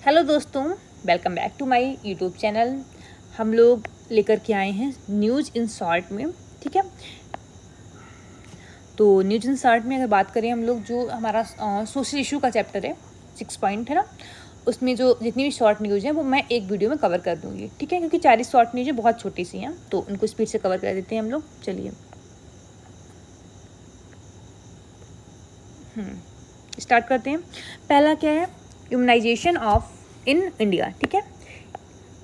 Hello दोस्तों, welcome back to my YouTube channel. हम लोग लेकर के आए हैं न्यूज़ इन शॉर्ट में। ठीक है, तो न्यूज़ इन शॉर्ट में अगर बात करें हम लोग, जो हमारा सोशल इशू का चैप्टर है 6 पॉइंट है ना, उसमें जो जितनी भी शॉर्ट न्यूज़ है वो मैं एक वीडियो में कवर कर दूँगी। ठीक है, क्योंकि 4 शॉर्ट न्यूज़ बहुत छोटी सी हैं, तो उनको स्पीड से कवर कर देते हैं हम लोग। चलिए स्टार्ट करते हैं। पहला क्या है, इम्यूनाइजेशन ऑफ इन इंडिया। ठीक है,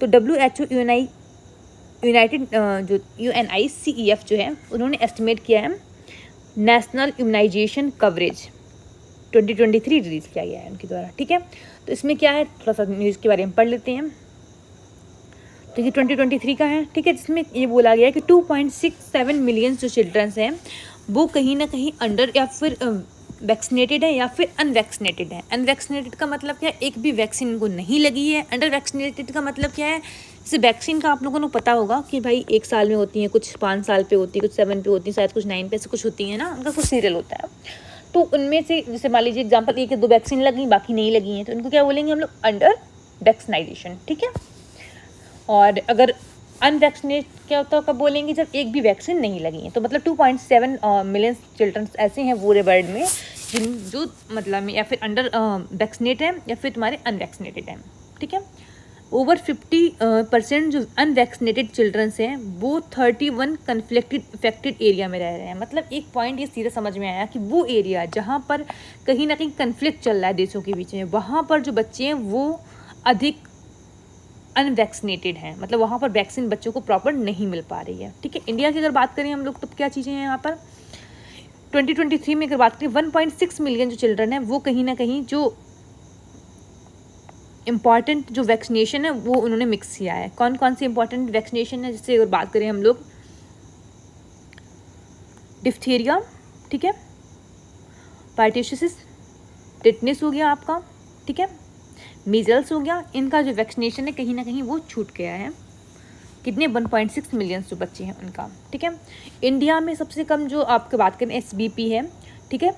तो WHO यूनाइटेड जो UNICEF जो है, उन्होंने एस्टिमेट किया है नेशनल इम्यूनाइजेशन कवरेज 2023 रिलीज किया गया है उनके द्वारा। ठीक है, तो इसमें क्या है, थोड़ा सा न्यूज़ के बारे में पढ़ लेते हैं। तो ये 2023 का है। ठीक है, जिसमें ये बोला गया है कि 2.67 मिलियन जो चिल्ड्रंस हैं वो कहीं ना कहीं अंडर या फिर वैक्सीनेटेड है या फिर अनवैक्सीनेटेड है। अनवैक्सीनेटेड का मतलब क्या है, एक भी वैक्सीन इनको नहीं लगी है। अंडर वैक्सीनेटेड का मतलब क्या है, जैसे वैक्सीन का आप लोगों को पता होगा कि भाई 1 साल में होती है, कुछ 5 साल पे होती है, कुछ 7 पे होती है, शायद कुछ 9 पे, ऐसे कुछ होती है ना, उनका कुछ सीरियल होता है। तो उनमें से जैसे मान लीजिए एग्जाम्पल 1 या 2 वैक्सीन लगी, बाकी नहीं लगी हैं, तो उनको क्या बोलेंगे हम लोग, अंडर वैक्सीनाइजेशन। ठीक है, और अगर अनवैक्सीनेट क्या होता है, कब बोलेंगे, जब एक भी वैक्सीन नहीं लगी है। तो मतलब 2.7 मिलियन चिल्ड्रन ऐसे हैं पूरे वर्ल्ड में जो मतलब या फिर अंडर वैक्सीनेट हैं या फिर तुम्हारे अनवैक्सीनेटेड हैं। ठीक है, ओवर 50% जो अनवैक्सीनेटेड चिल्ड्रंस हैं वो 31 कन्फ्लिक्टेड इफेक्टेड एरिया में रह रहे हैं। मतलब एक पॉइंट ये सीधा समझ में आया कि वो एरिया जहाँ पर कहीं ना कहीं कन्फ्लिक्ट चल रहा है देशों के बीच में, वहाँ पर जो बच्चे हैं वो अधिक अनवैक्सीनेटेड हैं। मतलब वहाँ पर वैक्सीन बच्चों को प्रॉपर नहीं मिल पा रही है। ठीक है, इंडिया की अगर बात करें हम लोग, तो क्या चीज़ें हैं यहाँ पर 2023 में अगर बात करें 1.6 मिलियन जो चिल्ड्रन है वो कहीं ना कहीं जो इम्पॉर्टेंट जो वैक्सीनेशन है वो उन्होंने मिक्स किया है। कौन कौन सी इंपॉर्टेंट वैक्सीनेशन है, जैसे अगर बात करें हम लोग, डिप्थीरिया, ठीक है, पार्टिशिस, टिटनेस हो गया आपका, ठीक है, मीजल्स हो गया, इनका जो वैक्सीनेशन है कहीं ना कहीं वो छूट गया है। कितने 1.6 मिलियन जो बच्चे हैं उनका। ठीक है, इंडिया में सबसे कम जो आपके बात करें SBP है, ठीक है,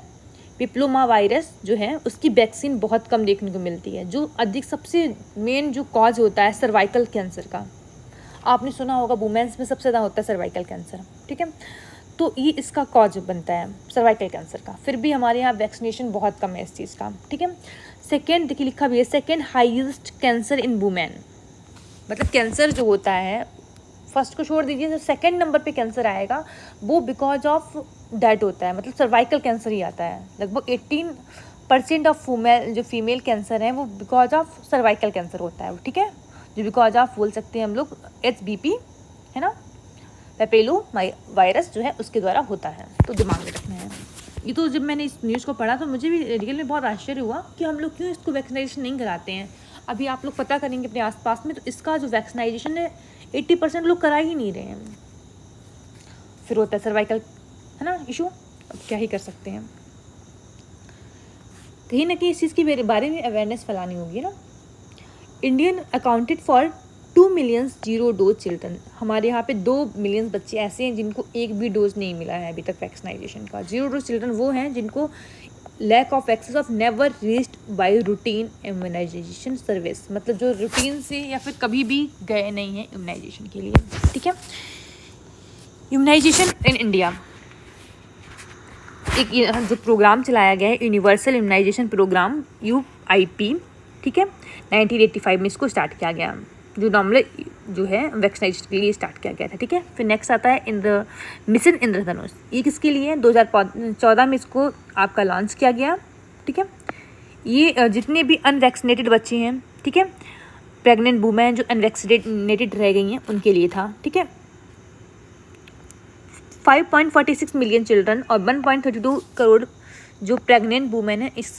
पिप्लोमा वायरस जो है उसकी वैक्सीन बहुत कम देखने को मिलती है। जो अधिक सबसे मेन जो कॉज होता है सर्वाइकल कैंसर का, आपने सुना होगा वुमेन्स में सबसे ज़्यादा होता है सर्वाइकल कैंसर। ठीक है, तो ये इसका कॉज बनता है सर्वाइकल कैंसर का। फिर भी हमारे यहाँ वैक्सीनेशन बहुत कम है इस चीज़ का। ठीक है, सेकेंड देखिए लिखा भी है, second highest cancer in women. मतलब कैंसर जो होता है, फर्स्ट को छोड़ दीजिए, जो सेकेंड नंबर पे कैंसर आएगा वो बिकॉज ऑफ डेट होता है, मतलब सर्वाइकल कैंसर ही आता है। लगभग 18% ऑफ जो फीमेल कैंसर है वो बिकॉज ऑफ सर्वाइकल कैंसर होता है। ठीक है, जो बिकॉज ऑफ बोल सकते हैं हम लोग HBP है ना, पेपेलो वायरस जो है उसके द्वारा होता है। तो दिमाग में रखना है ये। तो जब मैंने इस न्यूज़ को पढ़ा तो मुझे भी रियल में बहुत आश्चर्य हुआ कि हम लोग क्यों इसको वैक्सीनेशन नहीं कराते हैं। अभी आप लोग पता करेंगे अपने आसपास में, तो इसका जो वैक्सीनाइजेशन है 80% लोग करा ही नहीं रहे हैं। फिर होता है सर्वाइकल है ना इशू, अब क्या ही कर सकते हैं। कहीं ना कहीं इस चीज़ के बारे में अवेयरनेस फैलानी होगी ना। Indian accounted for 2 million zero dose children. हमारे यहाँ पे 2 मिलियन बच्चे ऐसे हैं जिनको एक भी डोज नहीं मिला है अभी तक वैक्सीनाइजेशन का। जीरो डोज चिल्ड्रन वो हैं जिनको lack of access of never reached by routine immunisation service, मतलब जो रूटीन से या फिर कभी भी गए नहीं हैं इम्यूनाइजेशन के लिए। ठीक है, इम्यूनाइजेशन इन इंडिया एक जो प्रोग्राम चलाया गया है, यूनिवर्सल इम्यूनाइजेशन प्रोग्राम UIP। ठीक है, 1985 में इसको स्टार्ट किया गया, जो नॉर्मल जो है वैक्सीनेशन के लिए स्टार्ट किया गया था। ठीक है, फिर नेक्स्ट आता है मिशन इंद्रधनुष। ये किसके लिए, 2014 में इसको आपका लॉन्च किया गया। ठीक है, ये जितने भी अनवैक्सीनेटेड बच्चे हैं, ठीक है, प्रेग्नेंट वुमेन जो अनवैक्सीनेटेड रह गई हैं उनके लिए था। ठीक है, 5.46 मिलियन चिल्ड्रन और 1.32 करोड़ जो प्रेग्नेंट वुमेन है, इस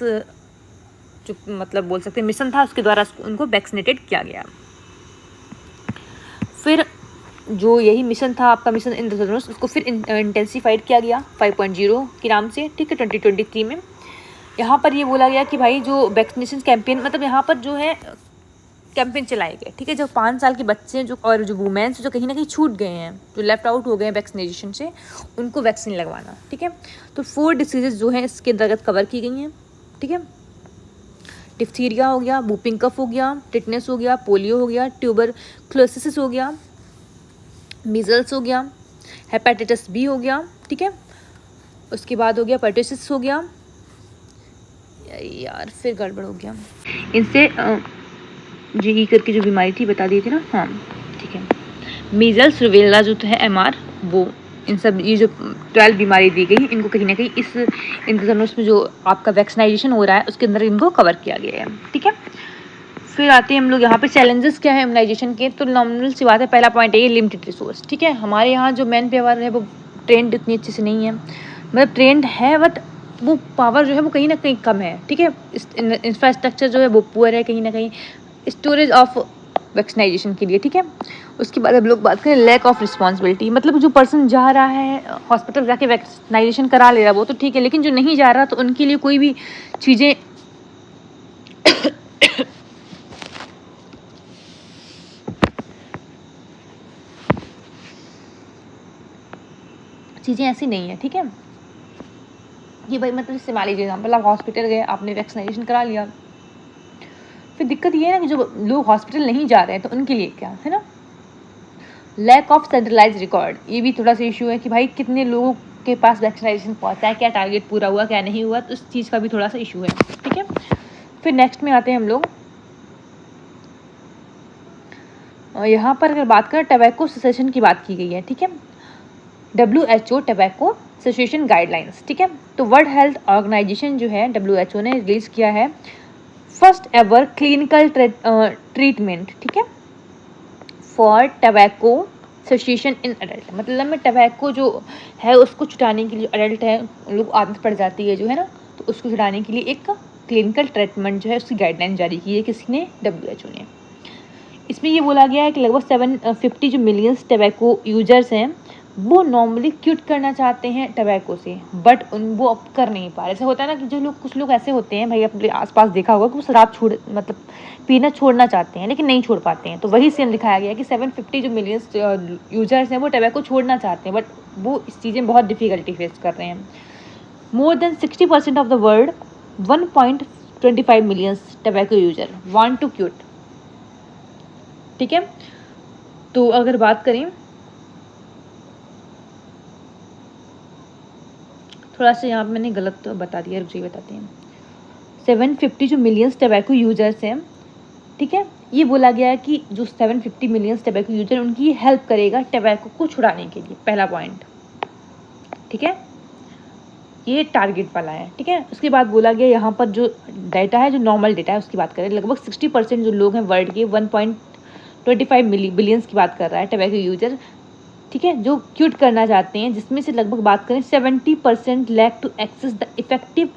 जो मतलब बोल सकते हैं मिशन था उसके द्वारा उनको वैक्सीनेटेड किया गया। फिर जो यही मिशन था आपका मिशन इंद्रधनुष, उसको फिर इंटेंसिफाइड किया गया 5.0 के नाम से। ठीक है, 2023 में यहाँ पर ये बोला गया कि भाई जो वैक्सीनेशन कैंपेन, मतलब यहाँ पर जो है कैंपेन चलाए गए। ठीक है, जो 5 साल के बच्चे जो और जो वुमेन्स जो कहीं ना कहीं छूट गए हैं, जो लेफ्ट आउट हो गए हैं वैक्सीनेशन से, उनको वैक्सीन लगवाना। ठीक है, तो 4 डिसीजेज जो हैं इसके अंतर्गत कवर की गई हैं। ठीक है, डिप्थीरिया हो गया, वूपिंग कफ हो गया, टिटनेस हो गया, पोलियो हो गया, ट्यूबरक्लोसिस हो गया, मीजल्स हो गया, हेपेटाइटिस बी हो गया, ठीक है। उसके बाद हो गया पर्टुसिस हो गया, यार फिर गड़बड़ हो गया, इनसे जी करके जो बीमारी थी बता दी थी ना, हाँ ठीक है। मीजल्स, रूबेला जो है MR, वो इन सब ये जो 12 बीमारी दी गई इनको कहीं ना कहीं इस इंद्रधनुष में जो आपका वैक्सीनाइजेशन हो रहा है उसके अंदर इनको कवर किया गया है, ठीक है। फिर आते हैं हम लोग यहाँ पे चैलेंजेस क्या है इम्यूनाइजेशन के। तो नॉर्मल सी बात है, पहला पॉइंट है ये लिमिटेड रिसोर्स, ठीक है। हमारे यहाँ जो मैन पावर है वो ट्रेंड इतनी अच्छे से नहीं है, मतलब ट्रेंड है बट वो पावर जो है वो कहीं ना कहीं कम है, ठीक है। इंफ्रास्ट्रक्चर जो है वो पुअर है कहीं ना कहीं स्टोरेज ऑफ वैक्सीनाइजेशन के लिए, ठीक है। उसके बाद हम लोग बात करें लैक ऑफ रिस्पॉन्सिबिलिटी, मतलब जो पर्सन जा रहा है हॉस्पिटल जाके वैक्सीनाइजेशन करा ले रहा है वो तो ठीक है, लेकिन जो नहीं जा रहा तो उनके लिए कोई भी चीज़ें ऐसी नहीं है, ठीक है। ये भाई मतलब इससे मान लीजिए एग्जाम्पल, आप हॉस्पिटल गए, आपने वैक्सीनेशन करा लिया, फिर दिक्कत ये है ना कि जो लोग हॉस्पिटल नहीं जा रहे हैं तो उनके लिए क्या है ना, लैक ऑफ सेंट्रलाइज रिकॉर्ड, ये भी थोड़ा सा इशू है कि भाई कितने लोगों के पास वैक्सीनेशन पहुंचा है, क्या टारगेट पूरा हुआ क्या नहीं हुआ, तो उस चीज़ का भी थोड़ा सा इशू है, ठीक है। फिर नेक्स्ट में आते हैं हम लोग, यहाँ पर अगर बात करें टबैको सेसेशन की बात की गई है, ठीक है। WHO टबैको सेसेशन गाइडलाइंस, ठीक है। तो वर्ल्ड हेल्थ ऑर्गेनाइजेशन जो है WHO ने रिलीज किया है फर्स्ट एवर क्लिनिकल ट्रीटमेंट, ठीक है, for tobacco cessation in adult, मतलब में टबैको जो है उसको छुटाने के लिए, अडल्ट है उन लोग आदत पड़ जाती है जो है ना, तो उसको छुटाने के लिए एक क्लिनिकल ट्रीटमेंट जो है उसकी गाइडलाइन जारी की है किसने, WHO ने। इसमें ये बोला गया है कि लगभग 750 जो मिलियंस टबैको यूजर्स हैं वो नॉर्मली क्विट करना चाहते हैं टबैको से, बट वो अब कर नहीं पा रहे। ऐसा होता है ना कि जो लोग, कुछ लोग ऐसे होते हैं भाई, अपने आसपास देखा होगा कि वो शराब छोड़, मतलब पीना छोड़ना चाहते हैं लेकिन नहीं छोड़ पाते हैं, तो वही सेम दिखाया गया कि 750 जो मिलियंस यूजर्स हैं वो टबैको छोड़ना चाहते हैं, बट वो इस चीज़ें बहुत डिफिकल्टी फेस कर रहे हैं। More than 60% of the world 1.25 millions tobacco user want to quit, ठीक है। तो अगर बात करें, थोड़ा सा यहाँ पे मैंने गलत बता दिया, रुक जाइए बताते हैं। 750 जो मिलियंस टबैको यूजर्स हैं, ठीक है, ये बोला गया है कि जो 750 मिलियंस टबैको यूजर उनकी हेल्प करेगा टबैको को छुड़ाने के लिए, पहला पॉइंट, ठीक है, ये टारगेट वाला है, ठीक है। उसके बाद बोला गया यहाँ पर जो डाटा है, जो नॉर्मल डाटा है उसकी बात करें, लगभग 60% जो लोग हैं वर्ल्ड के 1.25 बिलियंस की बात कर रहा है टबैको यूजर, ठीक है, जो क्विट करना चाहते हैं, जिसमें से लगभग बात करें 70% lack to access the effective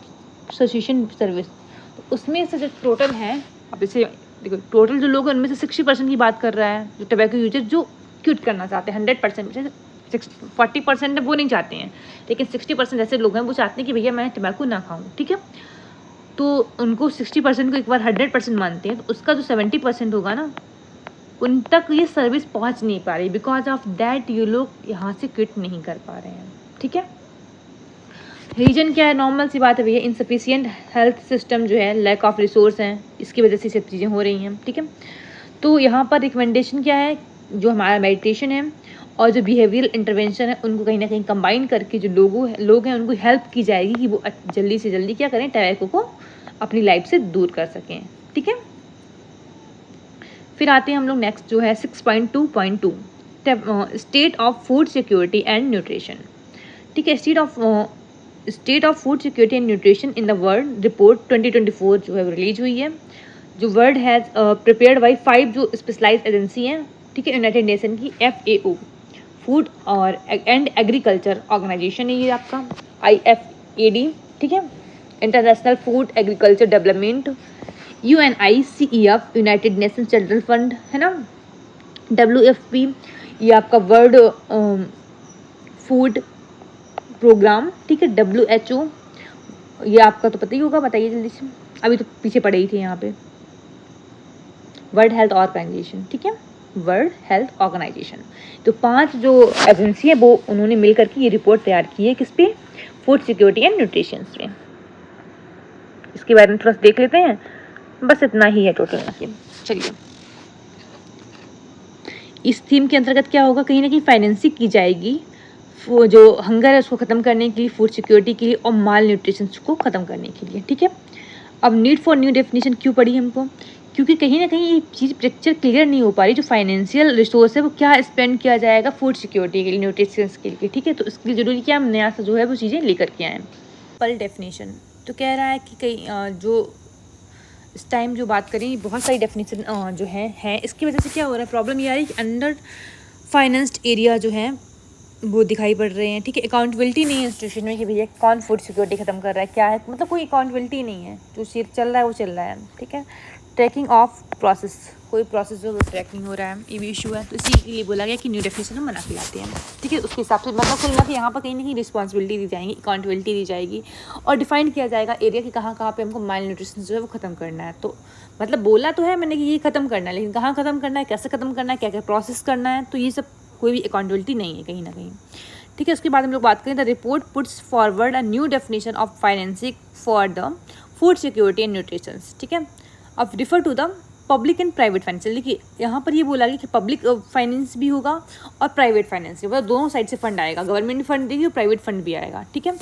cessation service. तो उसमें से जो टोटल है, अब इसे देखो, टोटल जो लोग हैं उनमें से 60% की बात कर रहा है जो टबैको यूजर जो क्विट करना चाहते हैं, 100% में से 40% वो नहीं चाहते हैं, लेकिन 60% ऐसे लोग हैं वो चाहते हैं कि भैया मैं टबैको ना खाऊँ, ठीक है। तो उनको 60% को एक बार 100% मानते हैं, तो उसका जो 70% होगा ना, उन तक ये सर्विस पहुंच नहीं पा रही, बिकॉज ऑफ दैट ये लोग यहाँ से क्विट नहीं कर पा रहे हैं, ठीक है। रीजन क्या है, नॉर्मल सी बात है भैया, इनसफिशियंट हेल्थ सिस्टम जो है, लैक ऑफ रिसोर्स हैं, इसकी वजह से सब चीज़ें हो रही हैं, ठीक है। तो यहाँ पर रिकमेंडेशन क्या है, जो हमारा मेडिटेशन है और जो बिहेवियरल इंटरवेंशन है उनको कहीं ना कहीं कंबाइन करके जो लोग हैं उनको हेल्प की जाएगी कि वो जल्दी से जल्दी क्या करें, टबैको को अपनी लाइफ से दूर कर सकें, ठीक है। फिर आते हैं हम लोग नेक्स्ट जो है 6.2.2 state of food security and nutrition, ठीक है। State of food security and nutrition in the world report 2024 जो है रिलीज हुई है, जो वर्ल्ड हैज़ प्रिपेयर्ड बाई 5 जो स्पेशलाइज्ड एजेंसी हैं, ठीक है, यूनाइटेड नेशन की FAO फूड और एंड एग्रीकल्चर ऑर्गेनाइजेशन है ये आपका, IFAD, ठीक है, international food agriculture development, UNICEF United nation children fund है ना, WFP ये आपका वर्ल्ड फूड प्रोग्राम, ठीक है, WHO ये आपका तो पता ही होगा, बताइए जल्दी से, अभी तो पीछे पड़े ही थे यहाँ पे, वर्ल्ड हेल्थ ऑर्गेनाइजेशन, ठीक है, वर्ल्ड हेल्थ ऑर्गेनाइजेशन। तो 5 जो एजेंसी है वो उन्होंने मिलकर के ये रिपोर्ट तैयार की है, किस पे, फूड सिक्योरिटी एंड न्यूट्रिशन पे। इसके बारे में थोड़ा सा देख लेते हैं। बस इतना ही है टोटल। चलिए, इस थीम के अंतर्गत क्या होगा, कहीं ना कहीं फाइनेंसिंग की जाएगी वो जो हंगर है उसको ख़त्म करने के लिए, फूड सिक्योरिटी के लिए और माल न्यूट्रिशन को ख़त्म करने के लिए। ठीक है, अब नीड फॉर न्यू डेफिनेशन क्यों पड़ी हमको, क्योंकि कहीं ना कहीं ये चीज़ पिक्चर क्लियर नहीं हो पा रही, जो फाइनेंशियल रिसोर्स है वो क्या स्पेंड किया जाएगा फूड सिक्योरिटी के लिए, न्यूट्रिशन के लिए। ठीक है, तो इसके लिए ज़रूरी क्या हम नया सा जो है वो चीज़ें लेकर के आएँ। पल डेफिनेशन तो कह रहा है कि कई जो इस टाइम जो बात करें बहुत सारी डेफिनेशन जो है इसकी वजह से क्या हो रहा है, प्रॉब्लम ये आ रही है कि अंडर फाइनेंस्ड एरिया जो है वो दिखाई पड़ रहे हैं। ठीक है, अकाउंटेबिलिटी नहीं है इंस्टीट्यूशन में कि भैया कौन फूड सिक्योरिटी ख़त्म कर रहा है, क्या है, मतलब कोई अकाउंटेबिलिटी नहीं है, जो चल रहा है वो चल रहा है। ठीक है, ट्रैकिंग ऑफ प्रोसेस, कोई प्रोसेस जो ट्रैक नहीं हो रहा है, ये भी इशू है। तो इसी के लिए बोला गया कि न्यू डेफिनेशन हम बना के लाते हैं। ठीक है, उसके हिसाब से मतलब खुलना कि यहाँ पर कहीं ना कहीं रिस्पॉन्सिबिलिटी दी जाएगी, अकाउंटेबिलिटी दी जाएगी और डिफाइन किया जाएगा एरिया कि कहाँ कहाँ पे हमको माल न्यूट्रिशन जो है वो ख़त्म करना है। तो मतलब बोला तो है मैंने कि ये ख़त्म करना है, लेकिन कहाँ ख़त्म करना है, कैसे ख़त्म करना है, क्या क्या प्रोसेस करना है, तो ये सब कोई भी अकाउंटेबिलिटी नहीं है कहीं ना कहीं। ठीक है, उसके बाद हम लोग बात करें the report puts forward a new definition of financing for the food security and nutrition. ठीक है, अब refer to the public and private finance. देखिए यहाँ पर ये बोला गया कि पब्लिक फाइनेंस भी होगा और प्राइवेट फाइनेंस भी, मतलब दोनों साइड से फंड आएगा, गवर्नमेंट फंड देगी और प्राइवेट फंड भी आएगा। ठीक है,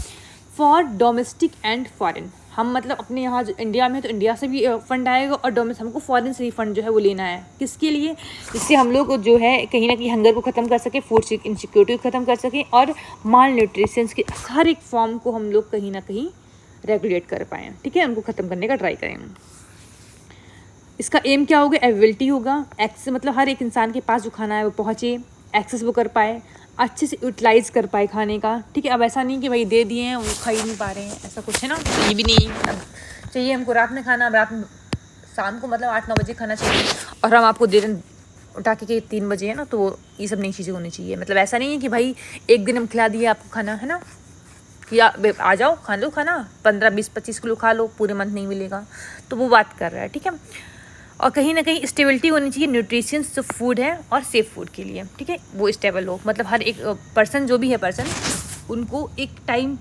फॉर डोमेस्टिक एंड फॉरेन, हम मतलब अपने यहाँ जो इंडिया में तो इंडिया से भी फंड आएगा और डोमेस्टिक हमको फॉरेन से भी फंड जो है वो लेना है। किसके लिए, जिससे हम लोग जो है कहीं ना कहीं हंगर को ख़त्म कर सके, फूड इनसिक्योरिटी को ख़त्म कर सकें और माल न्यूट्रिशंस के हर एक फॉर्म को हम लोग कहीं ना कहीं रेगुलेट कर पाएँ। ठीक है, उनको ख़त्म करने का ट्राई करें। इसका एम क्या होगा, अवेलेबिलिटी होगा, एक्सेस मतलब हर एक इंसान के पास जो खाना है वो पहुँचे, एक्सेस वो कर पाए, अच्छे से यूटिलाइज कर पाए खाने का। ठीक है, अब ऐसा नहीं कि भाई दे दिए हैं वो खा ही नहीं पा रहे हैं, ऐसा कुछ है ना, तो ये भी नहीं। अब चाहिए हमको रात में खाना, अब रात में शाम को मतलब 8-9 बजे खाना चाहिए और हम आपको दे रहे उठा के 3 बजे है ना, तो ये सब नई चीज़ें होनी चाहिए। मतलब ऐसा नहीं है कि भाई एक दिन हम खिला दिए आपको खाना, है ना, कि आ जाओ खा लो खाना, 15-20-25 किलो खा लो, पूरे मंथ नहीं मिलेगा, तो वो बात कर रहा है। ठीक है, और कहीं ना कहीं स्टेबिलिटी होनी चाहिए न्यूट्रिशंस जो फूड है और सेफ फूड के लिए। ठीक है, वो स्टेबल हो, मतलब हर एक पर्सन जो भी है पर्सन उनको एक टाइम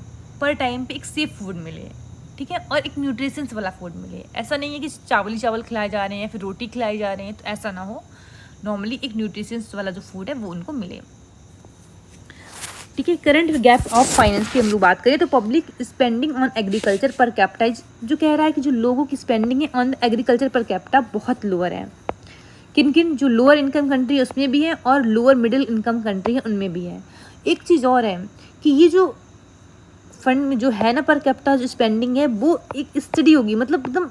पे एक सेफ फूड मिले। ठीक है, और एक न्यूट्रिशंस वाला फूड मिले। ऐसा नहीं है कि चावल खिलाए जा रहे हैं या फिर रोटी खिलाई जा रहे हैं, तो ऐसा ना हो, नॉर्मली एक न्यूट्रिशंस वाला जो फूड है वो उनको मिले। ठीक है, करंट गैप ऑफ फाइनेंस की हम लोग बात करें तो public spending on agriculture per capita जो कह रहा है कि जो लोगों की स्पेंडिंग है ऑन एग्रीकल्चर पर कैपिटा बहुत लोअर है। किन किन जो लोअर इनकम कंट्री है उसमें भी है और लोअर मिडिल इनकम कंट्री है उनमें भी है। एक चीज़ और है कि ये जो फंड जो है ना पर कैपिटा जो स्पेंडिंग है वो एक स्टडी होगी, मतलब एकदम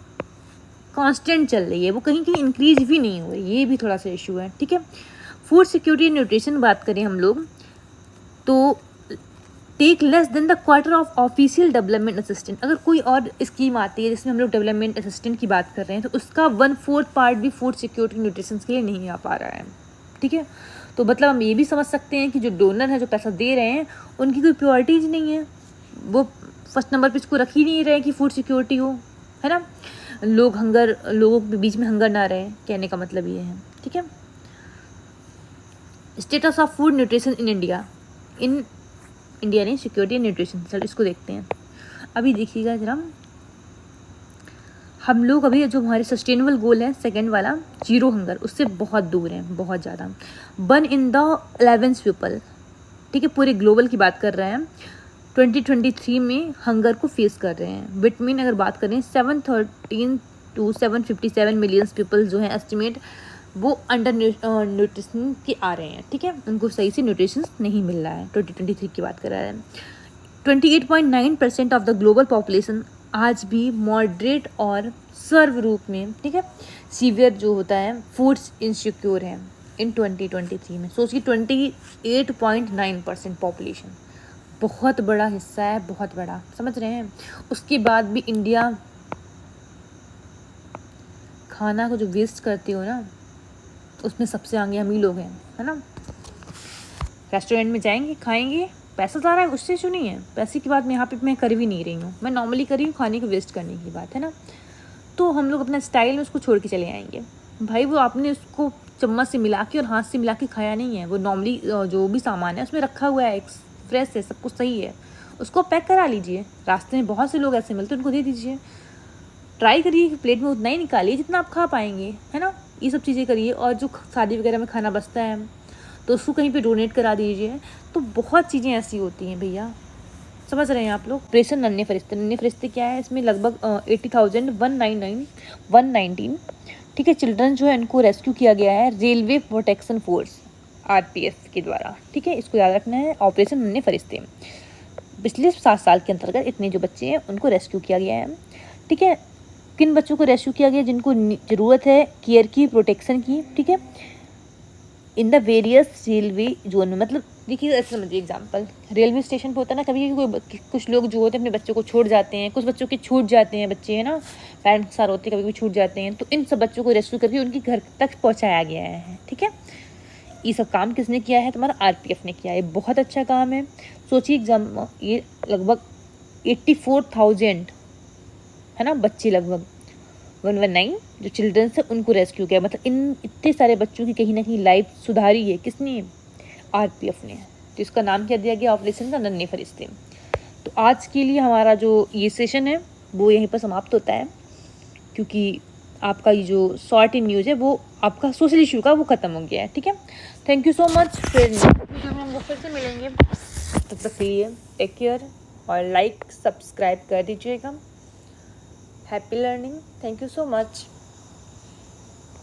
कांस्टेंट चल रही है, वो कहीं कहीं इंक्रीज भी नहीं हो रही, ये भी थोड़ा सा इशू है। ठीक है, फूड सिक्योरिटी एंड न्यूट्रिशन बात करें हम लोग तो take less than the quarter of official development assistant. अगर कोई और स्कीम आती है जिसमें हम लोग डेवलपमेंट असिस्टेंट की बात कर रहे हैं तो उसका 1/4 पार्ट भी फूड सिक्योरिटी न्यूट्रिशन के लिए नहीं आ पा रहा है। ठीक है, तो मतलब हम ये भी समझ सकते हैं कि जो डोनर है जो पैसा दे रहे हैं उनकी कोई प्योरिटीज नहीं है, वो फर्स्ट नंबर पे इसको रख ही नहीं रहे कि फूड सिक्योरिटी हो, है ना, लोगों के बीच में हंगर ना रहे, कहने का मतलब ये है। ठीक है, status of food nutrition in India नहीं, सिक्योरिटी एंड न्यूट्रिशन। चलो इसको देखते हैं। अभी देखिएगा जरा, हम लोग अभी जो हमारे सस्टेनेबल गोल है सेकंड वाला जीरो हंगर, उससे बहुत दूर हैं, बहुत ज़्यादा। 1 in the 11th पीपल, ठीक है, पूरे ग्लोबल की बात कर रहे हैं, 2023 में हंगर को फेस कर रहे हैं। बिटवीन अगर बात करें 713 to 757 मिलियन पीपल जो हैं एस्टिमेट, वो अंडर न्यूट्रिशन के आ रहे हैं। ठीक है, उनको सही से न्यूट्रिशन नहीं मिल रहा है। 2023 की बात कर रहा है। 28.9% ऑफ द ग्लोबल पॉपुलेशन आज भी मॉडरेट और सर्व रूप में, ठीक है, सीवियर जो होता है फूड्स इनसिक्योर है इन 2023 में। सोचिए 28.9% पॉपुलेशन, बहुत बड़ा हिस्सा है, बहुत बड़ा, समझ रहे हैं। उसके बाद भी इंडिया खाना को जो वेस्ट करती हो ना, उसमें सबसे आगे हम ही लोग हैं, है ना। रेस्टोरेंट में जाएंगे, खाएंगे, पैसा जा रहा है, उससे इशू नहीं है, पैसे की बात मैं यहाँ पे मैं कर भी नहीं रही हूँ, मैं नॉर्मली कर रही हूँ खाने को वेस्ट करने की बात, है ना। तो हम लोग अपना स्टाइल में उसको छोड़ के चले आएंगे। भाई वो आपने उसको चम्मच से मिला के और हाथ से मिला के खाया नहीं है, वो नॉर्मली जो भी सामान है उसमें रखा हुआ है, फ्रेश है, सब कुछ सही है, उसको पैक करा लीजिए। रास्ते में बहुत से लोग ऐसे मिलते हैं, उनको दे दीजिए। ट्राई करिए कि प्लेट में उतना ही निकालिए जितना आप खा पाएंगे, है ना। ये सब चीज़ें करिए। और जो शादी वगैरह में खाना बचता है तो उसको कहीं पे डोनेट करा दीजिए। तो बहुत चीज़ें ऐसी होती हैं भैया, समझ रहे हैं आप लोग। ऑपरेशन नन्हे फरिश्ते, नन्हे फरिश्ते क्या है, इसमें लगभग 80,119 ठीक है चिल्ड्रन जो है इनको रेस्क्यू किया गया है रेलवे प्रोटेक्शन फोर्स RPF के द्वारा, ठीक है। इसको याद रखना है, ऑपरेशन नन्हे फरिश्ते। पिछले 7 साल के अंतर्गत इतने जो बच्चे हैं उनको रेस्क्यू किया गया है, ठीक है। किन बच्चों को रेस्क्यू किया गया, जिनको ज़रूरत है केयर की, प्रोटेक्शन की, ठीक है, in the various railway zone में। मतलब देखिए ऐसे समझिए, एग्जांपल रेलवे स्टेशन पे होता है ना, कभी कोई कुछ लोग जो होते हैं अपने बच्चों को छोड़ जाते हैं, कुछ बच्चों के छूट जाते हैं, बच्चे है ना पेरेंट्स के साथ होते हैं, कभी कभी छूट जाते हैं, तो इन सब बच्चों को रेस्क्यू करके उनके घर तक पहुँचाया गया है, ठीक है। ये सब काम किसने किया है, तुम्हारा RPF ने किया है। बहुत अच्छा काम है। सोचिए एग्जाम, ये लगभग 84,000 है ना बच्चे, लगभग 119 जो चिल्ड्रंस है उनको रेस्क्यू किया। मतलब इन इतने सारे बच्चों की कहीं ना कहीं लाइफ सुधारी है, किसने, RPF ने। तो इसका नाम क्या दिया गया, ऑपरेशन का नन्हे फरिश्ते। तो आज के लिए हमारा जो ये सेशन है वो यहीं पर समाप्त होता है, क्योंकि आपका ये जो शॉर्ट इन न्यूज़ है वो आपका सोशल इशू का वो ख़त्म हो गया है, ठीक है। Thank you so much. फिर हम लोग फिर से मिलेंगे, तब तक के लिए टेक केयर और लाइक सब्सक्राइब कर दीजिएगा। Happy learning. Thank you so much.